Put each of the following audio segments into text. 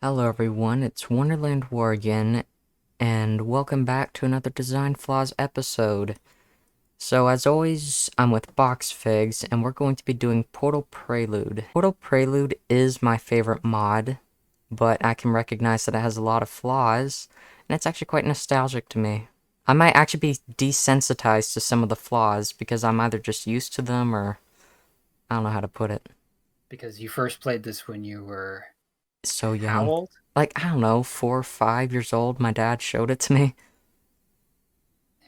Hello everyone, it's Wonderland War again, and welcome back to another Design Flaws episode. So as always, I'm with BoxFigs, and we're going to be doing Portal Prelude. Portal Prelude is my favorite mod, but I can recognize that it has a lot of flaws, and it's actually quite nostalgic to me. I might actually be desensitized to some of the flaws, because I'm either just used to them, or I don't know how to put it. Because you first played this when you were So how young. old? Like, I don't know, 4 or 5 years old, my dad showed it to me.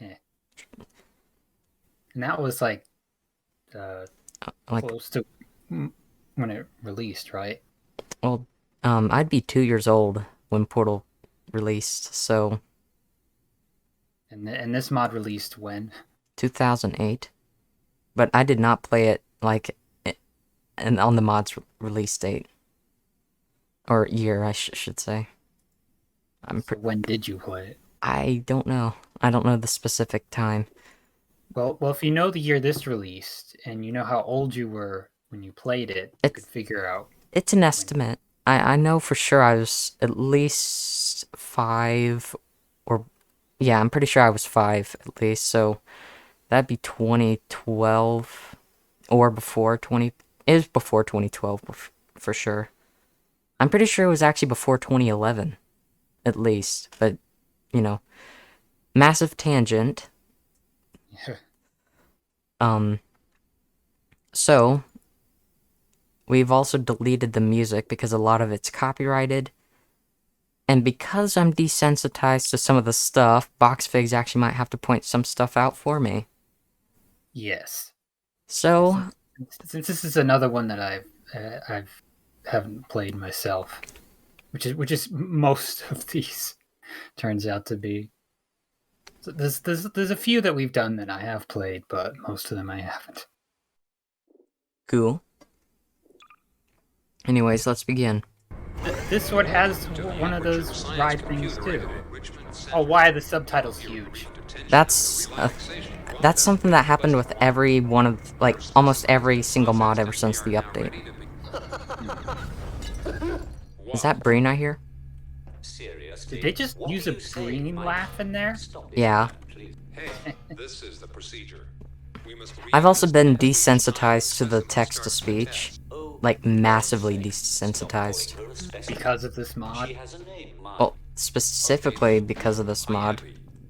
Eh. And that was like Like, close to when it released, right? well, I'd be 2 years old when Portal released, so And this mod released when? 2008. But I did not play it like and on the mod's release date or year, I should say. So when did you play it? I don't know. I don't know the specific time. Well, if you know the year this released and you know how old you were when you played it, you could It's figure out it's an when. estimate. I know for sure I was at least 5 or yeah, I'm pretty sure I was 5 at least. So that'd be 2012 or before 20. It was before 2012 for sure. I'm pretty sure it was actually before 2011 at least. But you know, massive tangent. Um, so we've also deleted the music because a lot of it's copyrighted. And because I'm desensitized to some of the stuff, BoxFigs actually might have to point some stuff out for me. Yes. So, Since this is another one that I've haven't played myself, which is most of these turns out to be. So there's a few that we've done that I have played, but most of them I haven't. cool. Anyways, let's begin. This one has one of those ride things too. Oh, why are the subtitles huge? That's that's something that happened with every one of like almost every single mod ever since the update. Is that Breen I hear? Did they just use a green laugh in there? Yeah. I've also been desensitized to the text to speech. Like, massively desensitized. Because of this mod? Well, specifically because of this mod.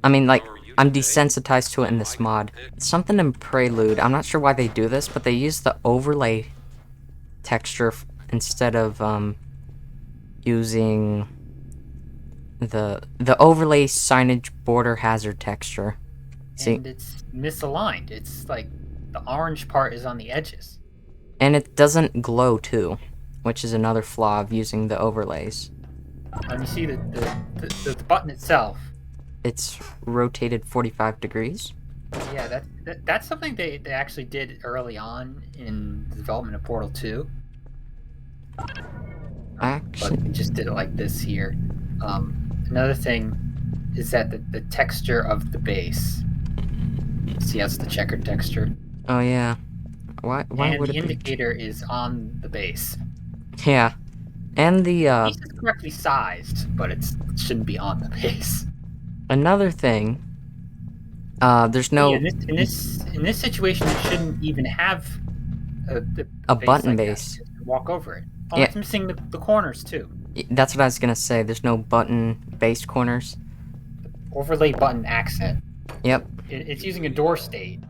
I mean, like, I'm desensitized to it in this mod. Something in Prelude, I'm not sure why they do this, but they use the overlay texture instead of, using the overlay signage border hazard texture. See? And it's misaligned. It's like the orange part is on the edges. And it doesn't glow, too, which is another flaw of using the overlays. And you see the button itself. It's rotated 45 degrees. Yeah, that's something they actually did early on in the development of Portal 2. Actually, But we just did it like this here. Another thing is that the texture of the base. See, that's the checkered texture. oh yeah. Why And would the it be? indicator is on the base. Yeah. And the, The piece is correctly sized, but it shouldn't be on the base. another thing, there's no... Yeah, in this situation, it shouldn't even have a base button like base. that. You walk over it. Oh, Yeah. it's missing the corners, too. That's what I was gonna say, there's no button-based corners. Overlay button accent. Yep. It's using a door state.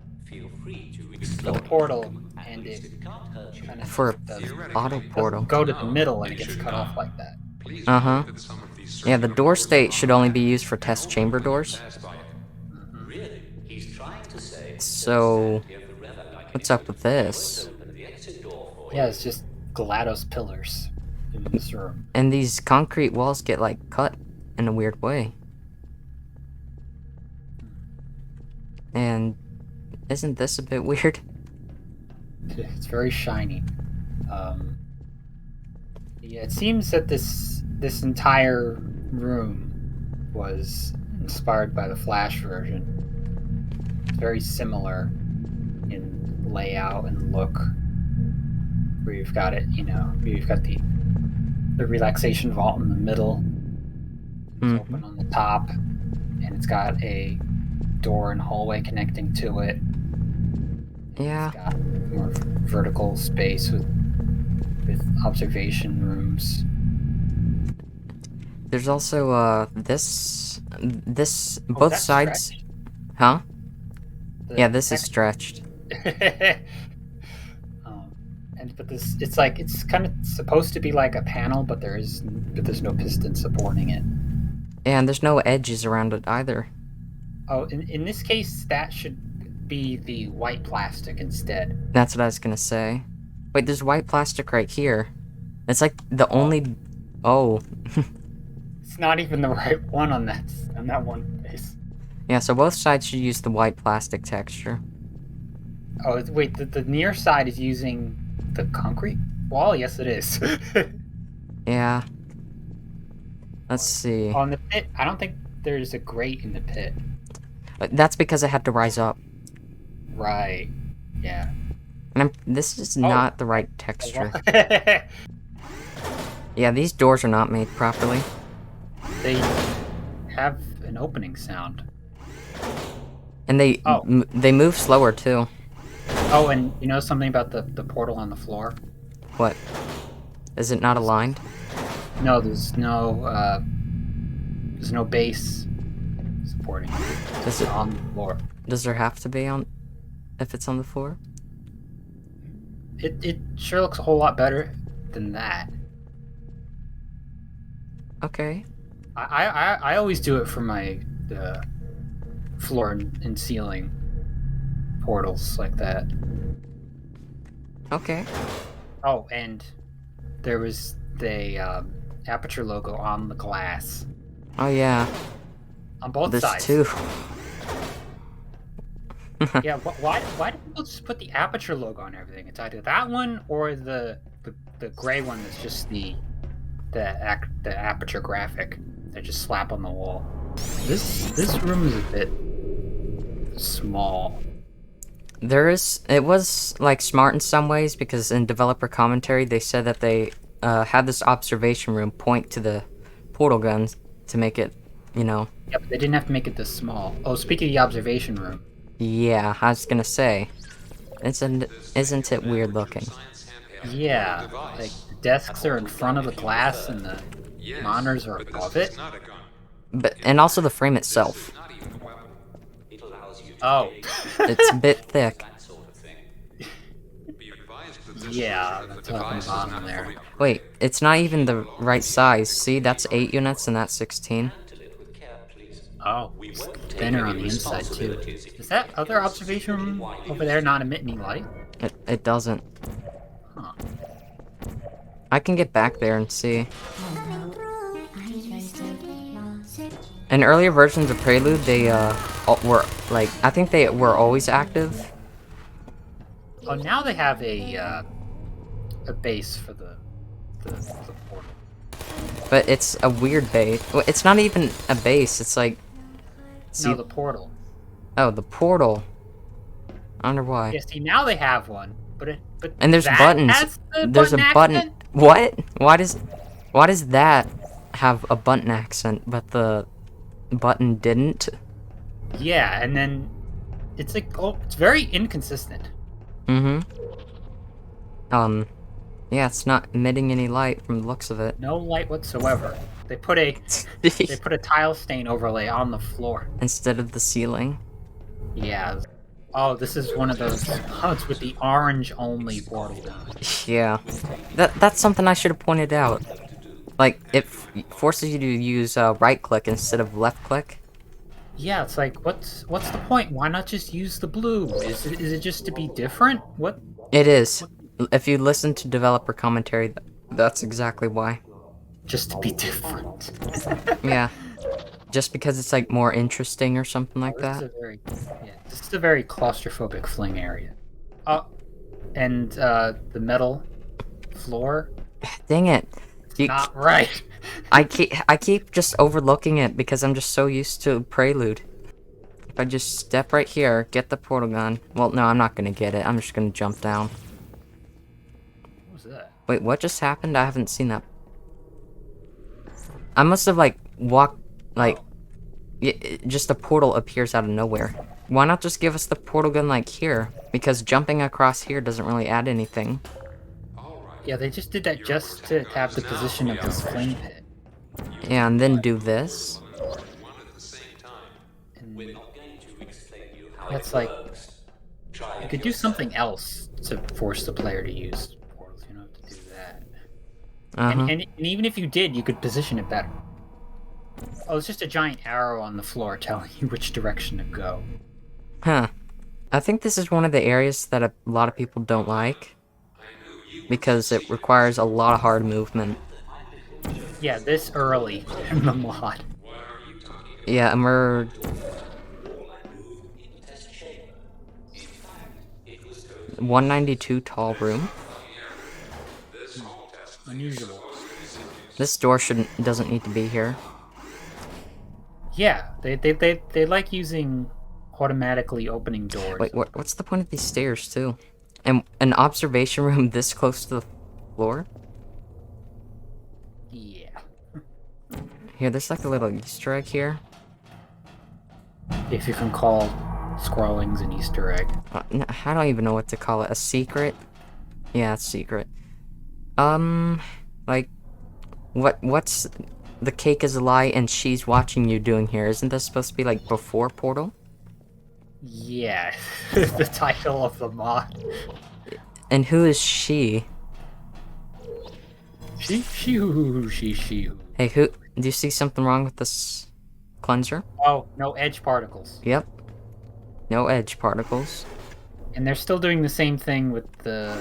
The portal, and it kind of For does auto portal. go to the middle and it gets cut off like that. Uh-huh. Yeah, the door state should only be used for test chamber doors. So, what's up with this? Yeah, it's just GLaDOS pillars in this room. And these concrete walls get, like, cut in a weird way. And isn't this a bit weird? It's very shiny. Yeah, it seems that this entire room was inspired by the Flash version. It's very similar in layout and look. Where you've got it, you've got the the relaxation vault in the middle. It's open Mm-hmm. on the top, and it's got a door and hallway connecting to it. It's Yeah. got more vertical space with observation rooms. There's also this Oh, both that's sides. stretched. Huh? Yeah, The this is text. stretched. um, but this, it's like it's kind of supposed to be like a panel, but there's no piston supporting it. And there's no edges around it either. Oh, in this case, that should be the white plastic instead. That's what I was gonna say. Wait, there's white plastic right here. It's like the Oh, only. Oh. it's not even the right one on that one face. Yeah, so both sides should use the white plastic texture. Oh, wait, the near side is using the concrete wall? Yes, it is. Yeah. Let's see. On the pit, I don't think there's a grate in the pit. That's because I had to rise up. Right. Yeah. And this is Oh. not the right texture. Yeah, these doors are not made properly. They have an opening sound. And they Oh. they move slower too. Oh, and you know something about the portal on the floor? What? Is it not aligned? No, there's no base supporting it. Does it On the floor. Does there have to be on if it's on the floor? It sure looks a whole lot better than that. Okay. I always do it for my floor and ceiling portals like that. Okay. Oh, and there was the aperture logo on the glass Oh yeah. on both There's sides. two. Yeah, why do people just put the aperture logo on everything? It's either that one or the gray one that's just the aperture graphic they just slap on the wall. This room is a bit small. It was like smart in some ways because in developer commentary they said that they had this observation room point to the portal guns to make it, you know. Yeah, but they didn't have to make it this small. Oh, speaking of the observation room. Yeah, I was gonna say, isn't it weird looking? Yeah, like the desks are in front of the glass and the monitors are above it. But and also the frame itself, Oh. it's a bit thick. Yeah, the top and bottom there. Wait, it's not even the right size. See, that's 8 units and that's 16. Oh, it's thinner on the inside too. Does that other observation room over there not emit any light? It doesn't. Huh. I can get back there and see. In earlier versions of Prelude, they were like, I think they were always active. Oh, now they have a base for the portal. But it's a weird base. Well, it's not even a base. It's like, see, No, the portal. oh, the portal. I wonder why. Yeah, see, now they have one, but And there's that buttons. has the There's a button. accent? What? Why does that have a button accent, but the button didn't? Yeah, and then it's like, oh, it's very inconsistent. Mm-hmm. Yeah, it's not emitting any light from the looks of it. No light whatsoever. They put a tile stain overlay on the floor. Instead of the ceiling. Yeah. Oh, this is one of those. Oh, it's with the orange only portal. Yeah. That's something I should have pointed out. Like, it forces you to use right click instead of left click. Yeah, it's like, what's the point? Why not just use the blue? Is it just to be different? What? It is. If you listen to developer commentary, that's exactly why. Just to be different. Yeah. Just because it's like more interesting or something like that. This is a very claustrophobic fling area. Oh, and the metal floor. Dang it. Not right. I keep just overlooking it because I'm just so used to Prelude. If I just step right here, get the portal gun. Well, no, I'm not gonna get it. I'm just gonna jump down. What was that? Wait, what just happened? I haven't seen that. I must have, like, walked, like, Oh, just a portal appears out of nowhere. Why not just give us the portal gun, like, here? Because jumping across here doesn't really add anything. yeah, they just did that just to have the position of this flame pit. Yeah, and then do this. And that's like, you could do something else to force the player to use portals. You don't have to do that. Uh-huh. And even if you did, you could position it better. Oh, it's just a giant arrow on the floor telling you which direction to go. Huh. I think this is one of the areas that a lot of people don't like. Because it requires a lot of hard movement. Yeah, this early in the mod. Yeah, and we're... 192 tall room. Unusual. This door doesn't need to be here. Yeah, they like using automatically opening doors. Wait, what's the point of these stairs, too? And an observation room this close to the floor? Yeah. Here, there's like a little Easter egg here. If you can call scrollings an Easter egg. I don't even know what to call it. A secret? Yeah, it's secret. Like, what's the cake is a lie and she's watching you doing here? Isn't this supposed to be like before Portal? Yeah, the title of the mod. And who is she? She. Hey, do you see something wrong with this cleanser? Oh, no edge particles. Yep. No edge particles. And they're still doing the same thing with the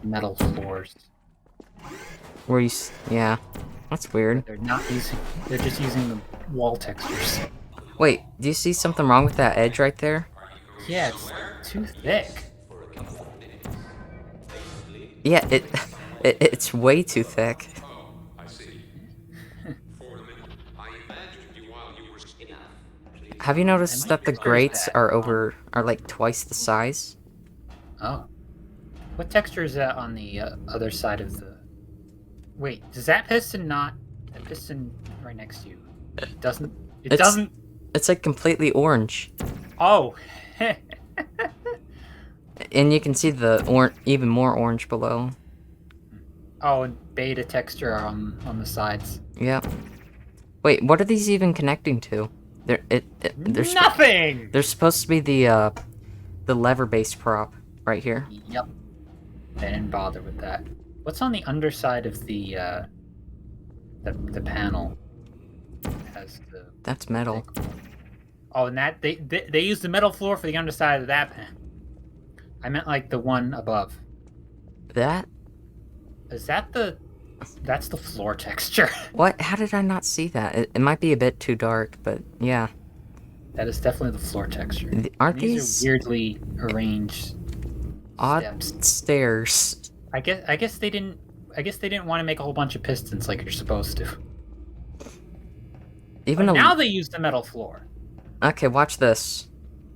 metal floors. Yeah. That's weird. They're not using. They're just using the wall textures. Wait, do you see something wrong with that edge right there? Yeah, it's too thick. Yeah, it's way too thick. Have you noticed that the grates are like twice the size? Oh. What texture is that on the other side of the... Wait, does that piston not... That piston right next to you... It doesn't... It's like completely orange. Oh! And you can see the even more orange below. Oh, and beta texture on the sides. Yep. Wait, what are these even connecting to? There's Nothing! There's supposed to be the lever-based prop right here. Yep. They didn't bother with that. What's on the underside of the panel? Has the... That's metal. Oh, and that they use the metal floor for the underside of that pan. I meant like the one above. That? Is that the... That's the floor texture. What? How did I not see that? It might be a bit too dark, but yeah. That is definitely the floor texture. Aren't these are weirdly arranged odd steps. stairs? I guess they didn't want to make a whole bunch of pistons like you're supposed to. Even now they use the metal floor. Okay, watch this.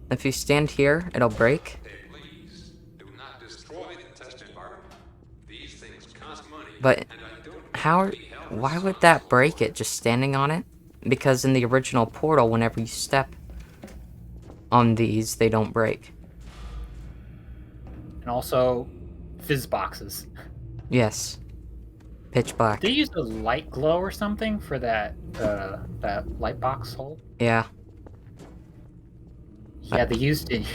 If you stand here, it'll break. But why would that break it just standing on it? Because in the original Portal, whenever you step on these, they don't break. And also, fizz boxes. Yes. Pitch black. They used a light glow or something for that light box hole. Yeah. Yeah, they used it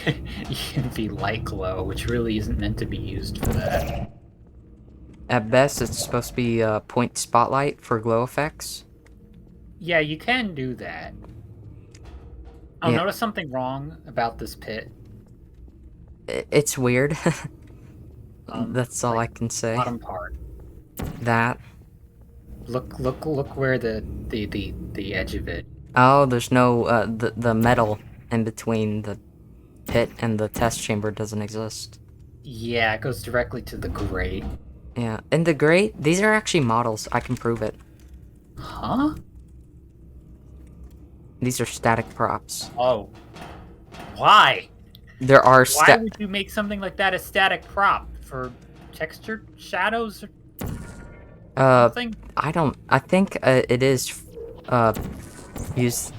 the light glow, which really isn't meant to be used for that. At best, it's supposed to be a point spotlight for glow effects. Yeah, you can do that. I'll Yeah. notice something wrong about this pit. It's weird. That's all I can say. Bottom part. That. Look where the edge of it. Oh, there's no the metal in between the pit and the test chamber doesn't exist. Yeah, it goes directly to the grate. Yeah, and the grate, these are actually models. I can prove it. Huh? These are static props. Oh. Why? There are Why would you make something like that a static prop? For textured shadows? Something? I think it is used.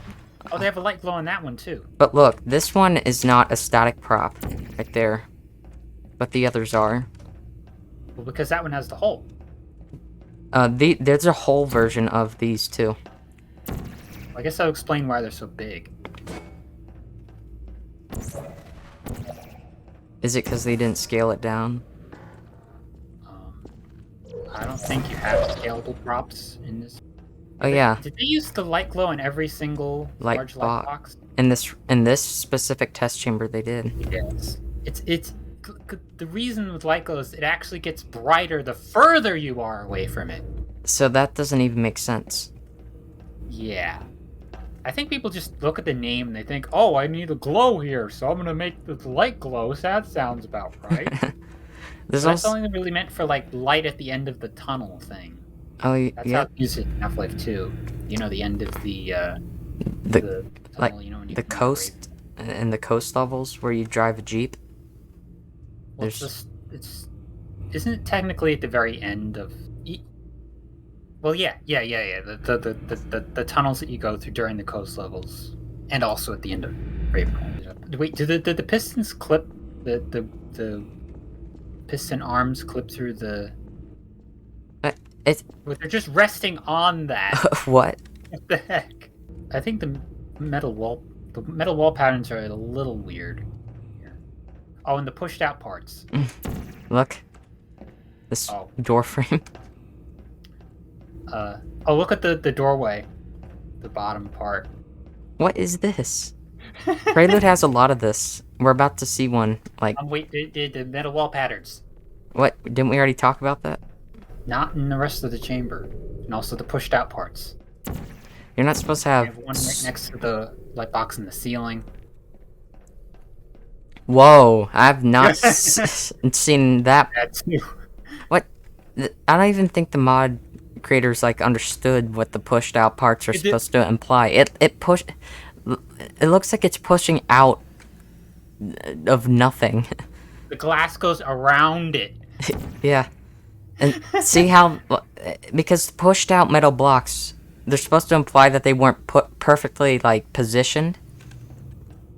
Oh, they have a light glow on that one too. But look, this one is not a static prop right there, but the others are. Well, because that one has the hole. There's a whole version of these too. I guess I'll explain why they're so big. Is it because they didn't scale it down? I don't think you have scalable props in this. Oh yeah, Did they use the light glow in every single large light box? In this specific test chamber, they did. Yes. It's the reason with light glow is it actually gets brighter the further you are away from it. So that doesn't even make sense. Yeah. I think people just look at the name and they think, oh, I need a glow here, so I'm gonna make the light glow. So that sounds about right. That's only really meant for like light at the end of the tunnel thing. Oh yeah. That's how it's used in Half-Life 2. You know, the end of the tunnel, like you know, when you the coast and the coast levels where you drive a jeep. Well, isn't it technically at the very end of? Well, yeah. The tunnels that you go through during the coast levels, and also at the end of Ravenholm. Wait, did the pistons clip the piston arms clip through the? Well, they're just resting on that. What? What the heck? I think the metal wall patterns are a little weird. Oh, and the pushed out parts. Look. This door frame. Oh, look at the doorway. The bottom part. What is this? Prelude has a lot of this. We're about to see one, like... wait, the metal wall patterns. What? Didn't we already talk about that? Not in the rest of the chamber. And also the pushed out parts. You're not supposed to have... one right next to the light box in the ceiling. Whoa, I've not seen that. That's new. What? I don't even think the mod creators like understood what the pushed out parts are supposed to imply. It looks like it's pushing out of nothing. The glass goes around it. Yeah. And see how, because pushed out metal blocks, they're supposed to imply that they weren't put perfectly like positioned.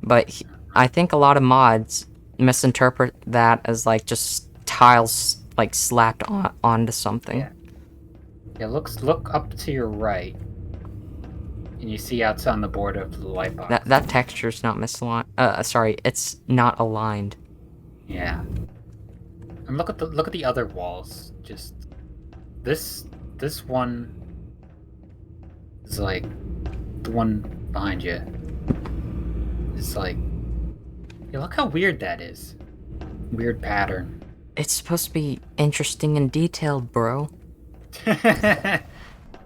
But I think a lot of mods misinterpret that as like just tiles like slapped onto something. Yeah, look up to your right, and you see outs on the board of the light box. That texture's not misaligned. Sorry, it's not aligned. Yeah. And look at the other walls. Just this one is like the one behind you. It's like, yeah, look how weird that is. Weird pattern. It's supposed to be interesting and detailed, bro.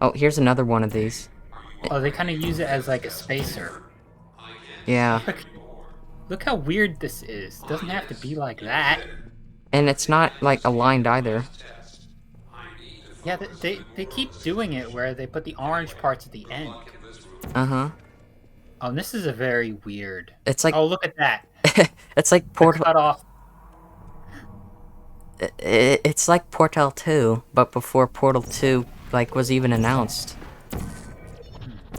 Oh, here's another one of these. Oh, they kind of use it as like a spacer. Yeah. Look how weird this is. It doesn't have to be like that. And it's not like aligned either. Yeah, they keep doing it where they put the orange parts at the end. Uh-huh. Oh, and this is a very weird. It's like... Oh, look at that. It's like Portal... Cut off. It's like Portal 2, but before Portal 2 like was even announced.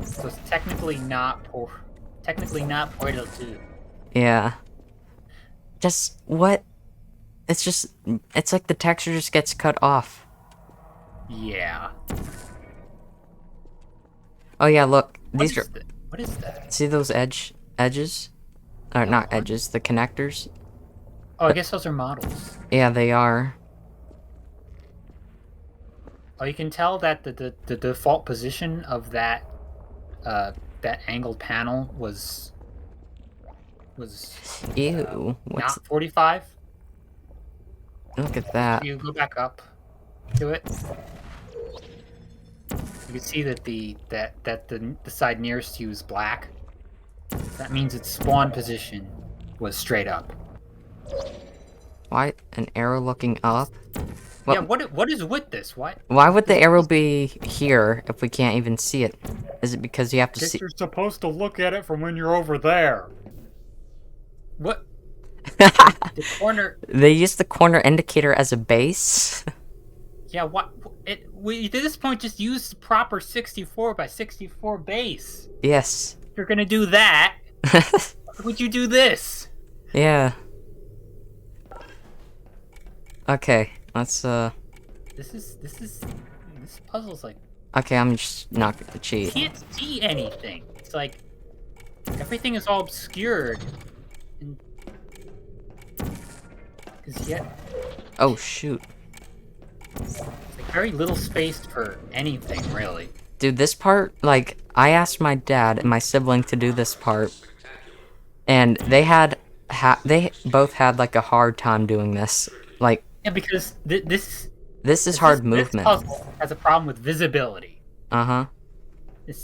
So it's technically not Portal 2. Yeah. Just what? It's like the texture just gets cut off. Yeah. Oh yeah, look. These are... What is that? See those edges? Or not edges, the connectors? Oh, I guess those are models. Yeah, they are. Oh, you can tell that the default position of that that angled panel was Ew. What's... not 45. Look at that. You go back up to it. You can see that the side nearest you is black. That means its spawn position was straight up. Why an arrow looking up? Yeah, what is with this? Why would the arrow be here if we can't even see it? Is it because you have to see... You're supposed to look at it from when you're over there. What? The corner... They use the corner indicator as a base? Yeah, what? We at this point just use the proper 64 by 64 base. Yes. If you're gonna do that, why would you do this? Yeah. Okay, let's, This puzzle's like, Okay, I'm just not gonna you cheat. can't see anything. It's like everything is all obscured, and because yet Oh, shoot. it's like very little space for anything really. Dude, this part, like, I asked my dad and my sibling to do this part, and they both had, like, a hard time doing this. Like, Yeah, because this is hard this movement. puzzle has a problem with visibility. Uh-huh.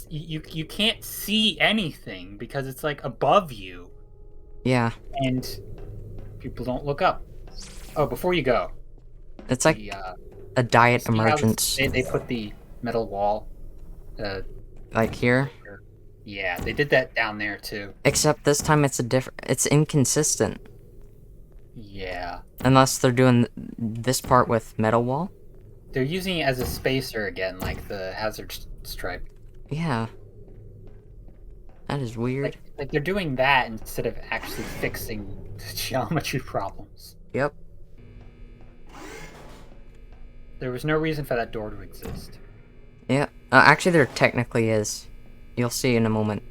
You can't see anything because it's like above you, Yeah. and people don't look up. Oh, before you go, It's like the a diet see how emergence. they put the metal wall. Like here. Yeah, they did that down there too. Except this time it's inconsistent. Yeah, Unless they're doing this part with metal wall. they're using it as a spacer again, like the hazard stripe. Yeah. That is weird. Like they're doing that instead of actually fixing the geometry problems. Yep. There was no reason for that door to exist. Yeah. Actually, there technically is. You'll see in a moment.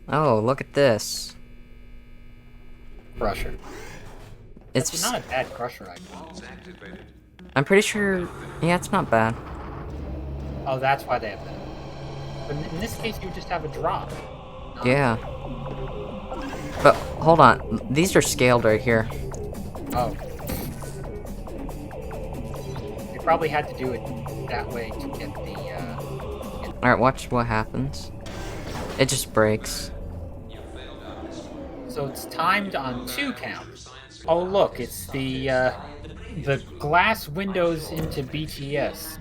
Oh, look at this. Crusher. It's It's not a bad crusher icon. I'm pretty sure. Yeah, it's not bad. Oh, that's why they have that. But in this case, you just have a drop. Yeah. But hold on. These are scaled right here. Oh. They probably had to do it that way to get the, Alright, watch what happens. It just breaks. So it's timed on 2 counts. Oh, look, it's the glass windows into BTS.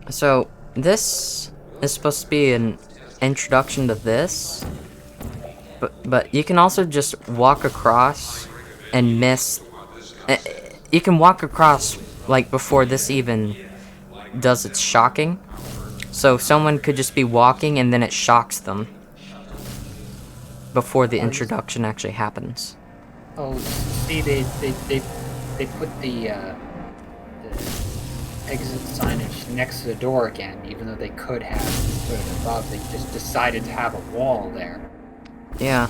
So, this is supposed to be an introduction to this. But you can also just walk across and miss. You can walk across, like, before this even does its shocking. So someone could just be walking and then it shocks them before the introduction actually happens. Oh, see, they put the exit signage next to the door again, even though they could have put it above. They just decided to have a wall there. Yeah.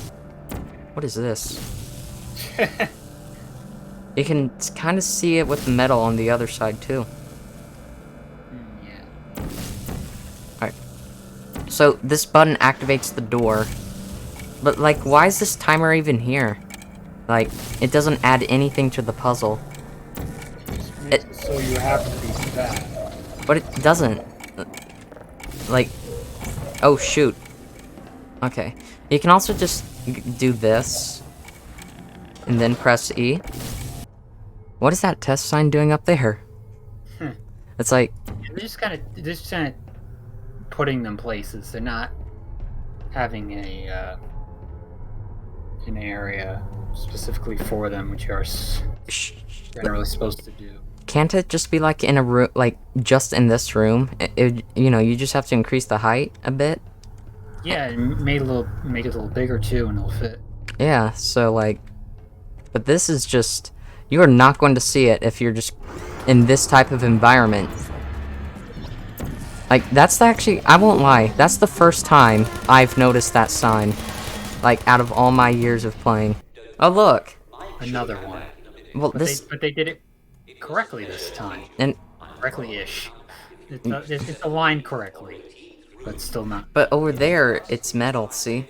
What is this? You can kind of see it with the metal on the other side too. Yeah. Alright. So this button activates the door. But like, why is this timer even here? Like, it doesn't add anything to the puzzle. So you have to be fast. But it doesn't. Like, oh shoot. Okay. You can also just do this. And then press E. What is that test sign doing up there? It's like... They're just kind of putting them places. They're not having an area specifically for them, which are generally supposed to do. Can't it just be like in a room, like just in this room? You know, you just have to increase the height a bit. Yeah, and make it a little bigger too, and it'll fit. Yeah, so like, but this is just, you are not going to see it if you're just in this type of environment. Like, that's actually, I won't lie, that's the first time I've noticed that sign. Like, out of all my years of playing. Oh, look. Another one. Well, But they did it correctly this time. And Correctly-ish. It's aligned correctly, but still not. but over there, it's metal, see?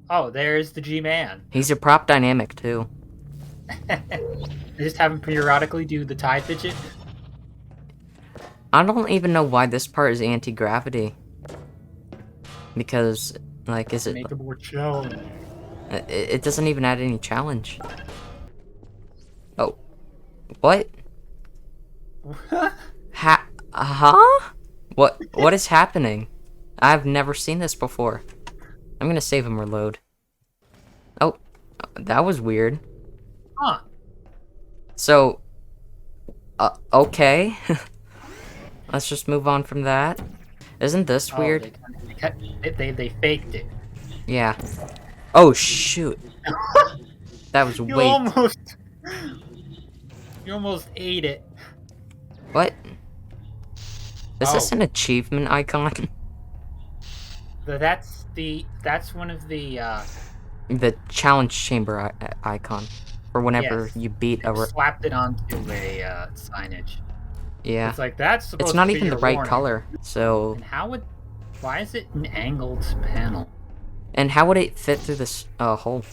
Oh, there's the G-Man. He's a prop dynamic, too. They just have him periodically do the tie fidget. I don't even know why this part is anti-gravity. Because, like, is it... Make it more challenging. It doesn't even add any challenge. Oh. What? Huh? What is happening? I've never seen this before. I'm gonna save and reload. Oh, that was weird. Huh. So, Okay. Let's just move on from that. Isn't this Oh, weird? they faked it. Yeah. Oh, shoot. That was You way... almost you almost ate it. What? Is this Oh, an achievement icon? that's one of the The challenge chamber icon. For whenever yes. you beat They a... slapped it onto a signage. Yeah. It's like that's It's supposed to not be even the your right warning. color, so... And why is it an angled panel? And how would it fit through this hole?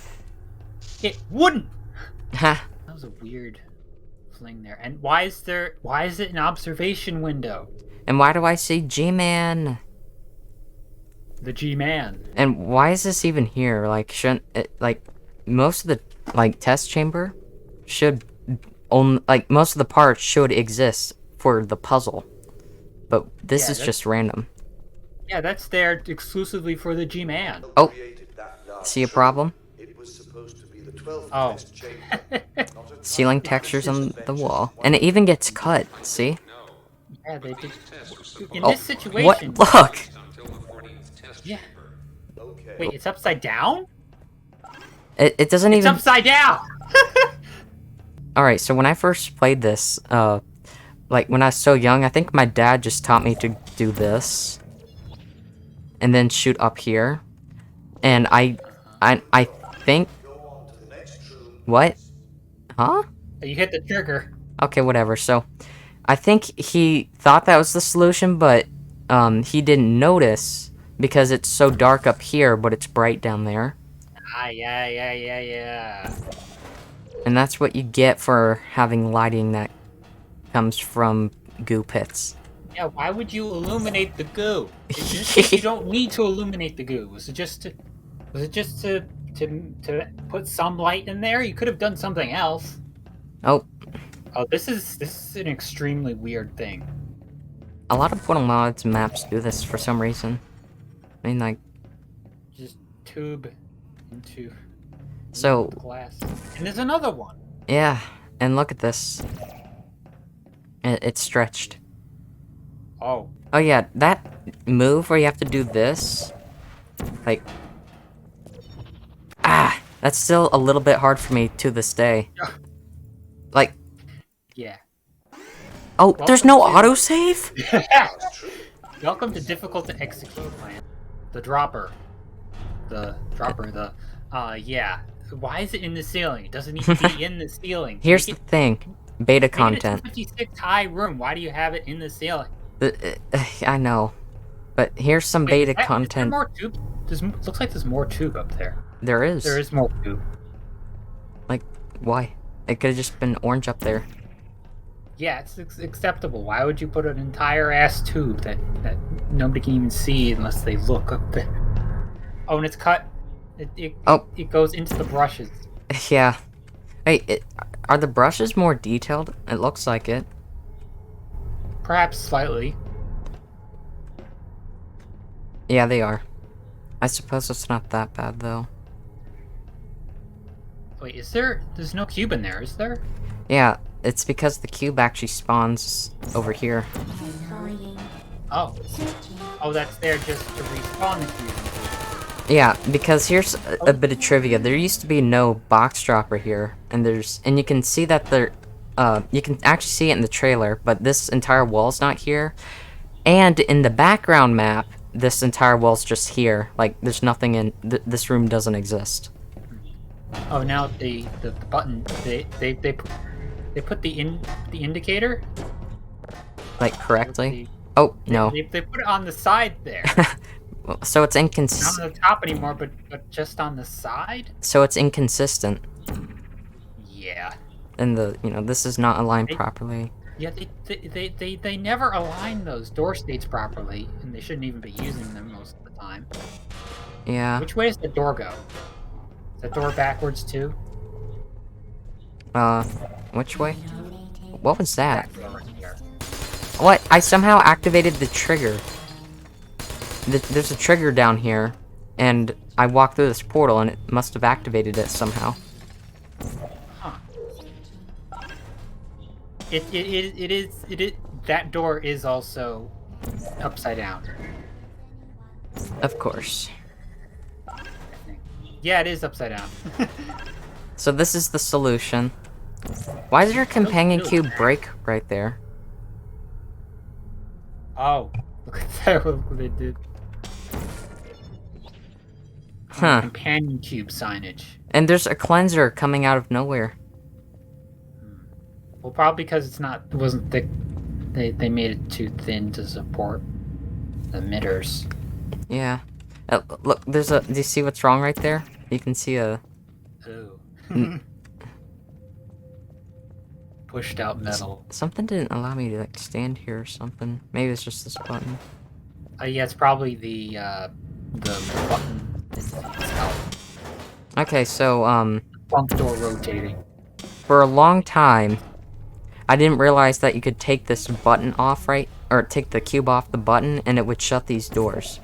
It wouldn't. Ha. That was a weird fling there. And why is it an observation window? And why do I see G-Man? The G-Man. And why is this even here? Like, shouldn't it, like, most of the, like, test chamber should only, like, most of the parts should exist for the puzzle. But this is just random. Yeah, that's there exclusively for the G-Man. Oh, see a problem? Oh. Ceiling textures on the wall. And it even gets cut, see? Yeah, they did. In Oh, this situation. what? Look! Yeah. Wait, it's upside down? It doesn't It's even... upside down! Alright, so when I first played this, like, when I was so young, I think my dad just taught me to do this. And then shoot up here. And I think... What? Huh? You hit the trigger. Okay, whatever, so... I think he thought that was the solution, but, he didn't notice, because it's so dark up here, but it's bright down there. Ah, yeah. And that's what you get for having lighting that comes from goo pits. Yeah, why would you illuminate the goo? You don't need to illuminate the goo. Was it just to put some light in there? You could have done something else. Oh. Oh, this is an extremely weird thing. A lot of Portal Mods maps do this for some reason. I mean, like... Just tube into So... glass. And there's another one. Yeah, and look at this. It's stretched. Oh. Oh yeah, that move where you have to do this... Like... Ah! That's still a little bit hard for me to this day. Like... Yeah. Oh, there's no autosave? Welcome to difficult to execute, man. The dropper. Yeah. Why is it in the ceiling? It doesn't need to be in the ceiling. Here's the thing. Beta content. It's a 256 high room. Why do you have it in the ceiling? I know. But here's some beta content. Is there more tube? Looks like there's more tube up there. There is. There is more tube. Like, why? It could have just been orange up there. Yeah, it's acceptable. Why would you put an entire ass tube that nobody can even see unless they look up there? Oh, and it's cut. It goes into the brushes. Yeah. Hey, are the brushes more detailed? It looks like it. Perhaps slightly. Yeah, they are. I suppose it's not that bad, though. Wait, there's no cube in there, is there? Yeah, it's because the cube actually spawns over here. Oh. Oh, that's there just to respawn the cube. Yeah, because here's a bit of trivia. There used to be no box dropper here, and you can see that there, you can actually see it in the trailer, but this entire wall's not here. And in the background map, this entire wall's just here. Like, there's nothing in, this room doesn't exist. Oh, now the button, they put the indicator? Like, correctly? Oh, no. They put it on the side there. So it's Not inconsistent. on the top anymore, but just on the side? So it's inconsistent. Yeah. And this is not aligned properly. Yeah, they never align those door states properly, and they shouldn't even be using them most of the time. Yeah. Which way does the door go? Is the door backwards too? Which way? What was that? Back door right here. What? I somehow activated the trigger. There's a trigger down here, and I walked through this portal, and it must have activated it somehow. Huh. It is that door is also upside down, Of course. I think. Yeah, it is upside down. So this is the solution. Why does your companion Really? cube break right there? Oh, look at that! What they did. Huh. Companion cube signage. And there's a cleanser coming out of nowhere. Well, probably because it wasn't thick. They made it too thin to support the emitters. Yeah. Look, do you see what's wrong right there? You can see a... Oh. N- Pushed out metal. Something didn't allow me to, like, stand here or something. Maybe it's just this button. Yeah, it's probably the button itself. Okay, so, Front door rotating. for a long time, I didn't realize that you could take this button off, right? Or take the cube off the button, and it would shut these doors.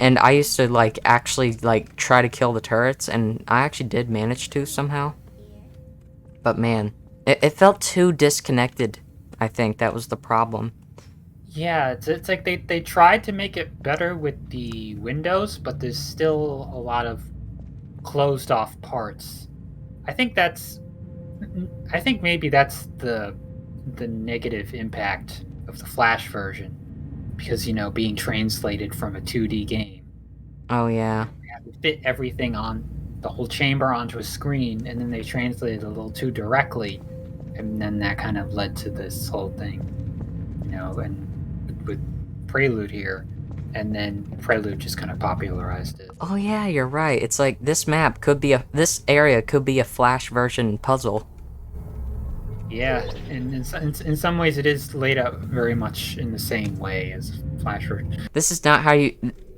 And I used to, like, actually, like, try to kill the turrets, and I actually did manage to somehow. But man, it felt too disconnected. I think that was the problem. Yeah, it's like they tried to make it better with the windows, but there's still a lot of closed off parts. I think maybe that's the negative impact of the Flash version, because being translated from a 2D game, Oh yeah. they had to fit everything on the whole chamber onto a screen, and then they translated a little too directly, and then that kind of led to this whole thing, and with Prelude here, and then Prelude just kind of popularized it. Oh yeah, you're right. It's like this this area could be a Flash version puzzle. Yeah, and in some ways it is laid out very much in the same way as Flash version. This is not how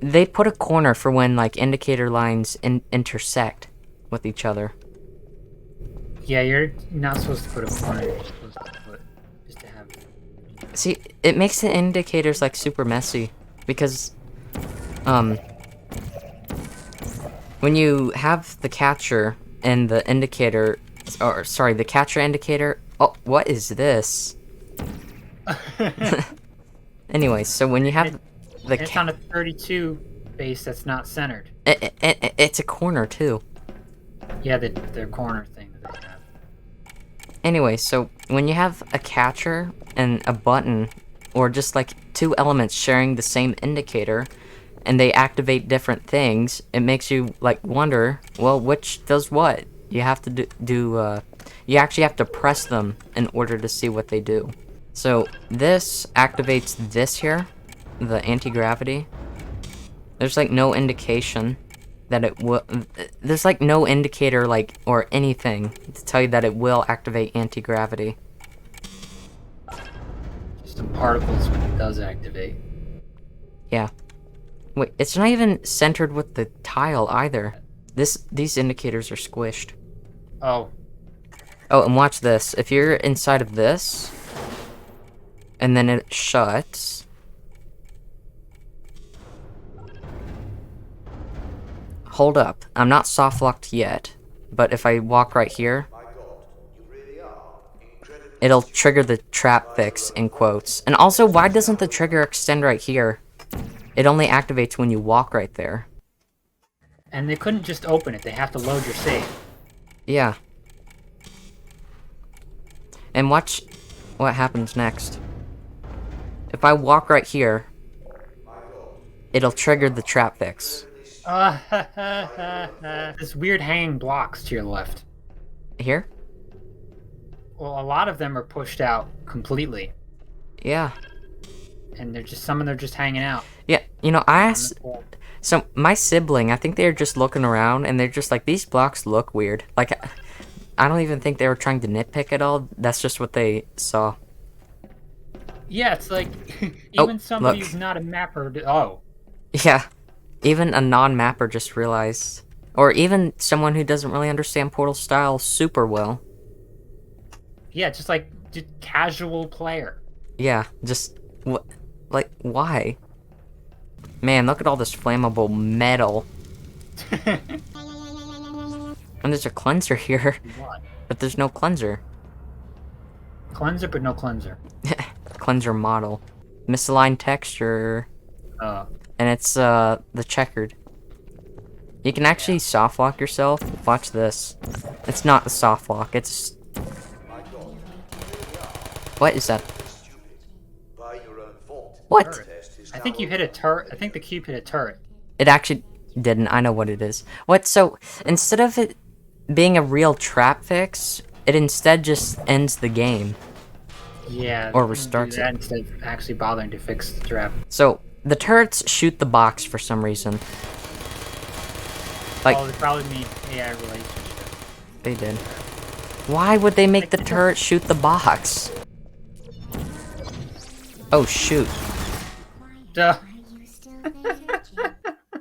they put a corner for when, like, indicator lines intersect with each other. Yeah, you're not supposed to put a corner. You're supposed to put just to have. See, it makes the indicators, like, super messy because when you have the catcher and the indicator, or sorry, the catcher indicator. Oh, what is this? Anyway, so when you have It's on a 32 base that's not centered. it's a corner too. Yeah, the corner thing that they have. Anyway, so when you have a catcher and a button, or just like two elements sharing the same indicator, and they activate different things, it makes you like wonder, well, which does what? You have to you actually have to press them in order to see what they do. So this activates this here, the anti-gravity. There's like no indication that it will. There's like no indicator, like, or anything to tell you that it will activate anti-gravity. Just some particles when it does activate. Yeah. Wait, it's not even centered with the tile either. These indicators are squished. Oh. Oh, and watch this. If you're inside of this, and then it shuts. Hold up. I'm not soft locked yet, but if I walk right here, it'll trigger the trap fix, in quotes. And also, why doesn't the trigger extend right here? It only activates when you walk right there. And they couldn't just open it. They have to load your save. Yeah. And watch what happens next. If I walk right here, it'll trigger the trap fix. This weird hanging blocks to your left. Here? Well, a lot of them are pushed out completely. Yeah. And some of them are just hanging out. Yeah, I asked... So, my sibling, I think they're just looking around, and they're just like, these blocks look weird. Like, I don't even think they were trying to nitpick at all. That's just what they saw. Yeah, it's like, even somebody look. who's not a mapper... Oh. Yeah. Even a non-mapper just realized. Or even someone who doesn't really understand Portal style super well. Yeah, just casual player. Yeah, just... Like, why? Man, look at all this flammable metal. And there's a cleanser here. What? But there's no cleanser. Cleanser, but no cleanser. Cleanser model. Misaligned texture. Oh, And it's the checkered. You can yeah. actually soft lock yourself. Watch this. It's not the soft lock, it's... What is that? What? Turret. I think you hit a turret. I think the cube hit a turret. It actually didn't. I know what it is. What? So, instead of it being a real trap fix, it instead just ends the game. Yeah, Or they can do restarts it. that instead of actually bothering to fix the trap. So, the turrets shoot the box for some reason. Like, Oh, they probably mean AI relationship. they did. Why would they make Like, the turret shoot the box? Oh, shoot. duh.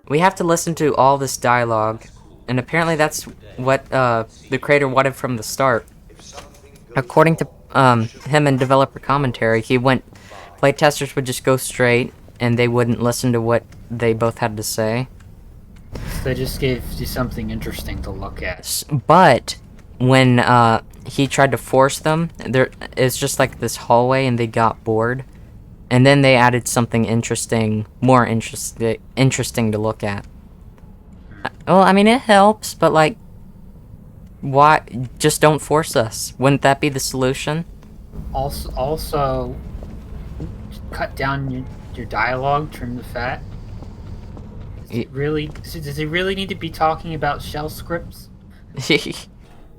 We have to listen to all this dialogue. And apparently that's what the creator wanted from the start. According to him in developer commentary, playtesters would just go straight, and they wouldn't listen to what they both had to say. So they just gave you something interesting to look at. But when he tried to force them, it's just like this hallway, and they got bored. And then they added something interesting, more interesting to look at. Well, I mean, it helps, but like, why? Just don't force us. Wouldn't that be the solution? Also, cut down your dialogue, trim the fat. Does it really need to be talking about shell scripts?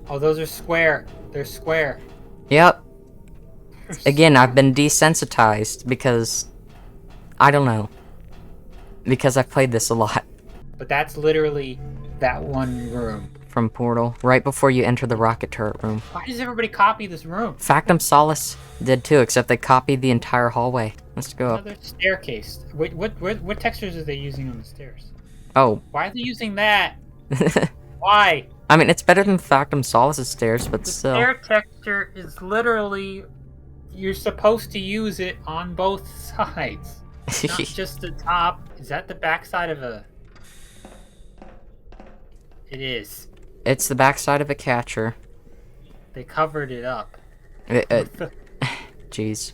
Oh, those are square. They're square. Yep. Again, I've been desensitized because I don't know. Because I've played this a lot. But that's literally that one room. From Portal, right before you enter the rocket turret room. Why does everybody copy this room? Factum Solace did too, except they copied the entire hallway. Let's go up. Another staircase. Wait, what textures are they using on the stairs? Oh. Why are they using that? Why? I mean, it's better than Factum Solace's stairs, but The still. stair texture is literally... You're supposed to use it on both sides. Not just the top. Is that the backside of a... It is. It's the backside of a catcher. They covered it up. Jeez.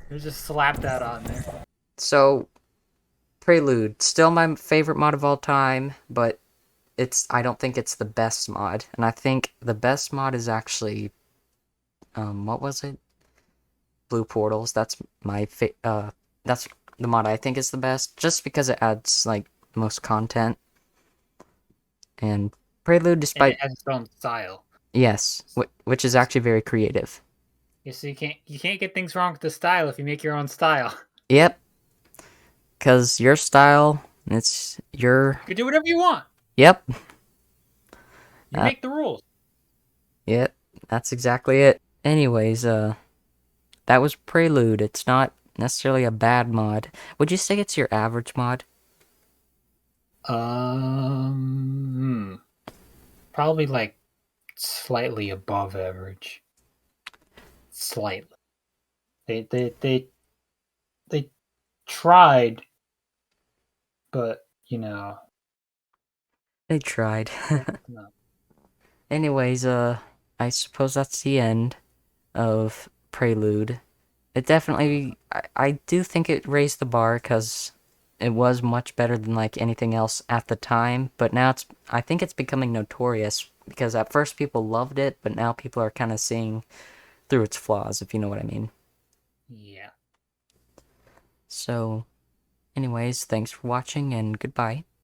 They just slapped that on there. So, Prelude, still my favorite mod of all time, but I don't think it's the best mod. And I think the best mod is actually, what was it? Blue Portals. That's that's the mod I think is the best, just because it adds, like, most content. And Prelude, And despite... it has its own style. Yes, which is actually very creative. Yeah, so you can't get things wrong with the style if you make your own style. Yep. Because your style, it's your... You can do whatever you want. Yep. You make the rules. Yep. That's exactly it. Anyways, that was Prelude. It's not necessarily a bad mod. Would you say it's your average mod? Probably like slightly above average. Slightly. They tried, but you know. They tried. No. Anyways, I suppose that's the end of Prelude. It definitely, I do think it raised the bar, because it was much better than, like, anything else at the time, but now I think it's becoming notorious, because at first people loved it, but now people are kind of seeing through its flaws, if you know what I mean. Yeah. So, anyways, thanks for watching, and goodbye.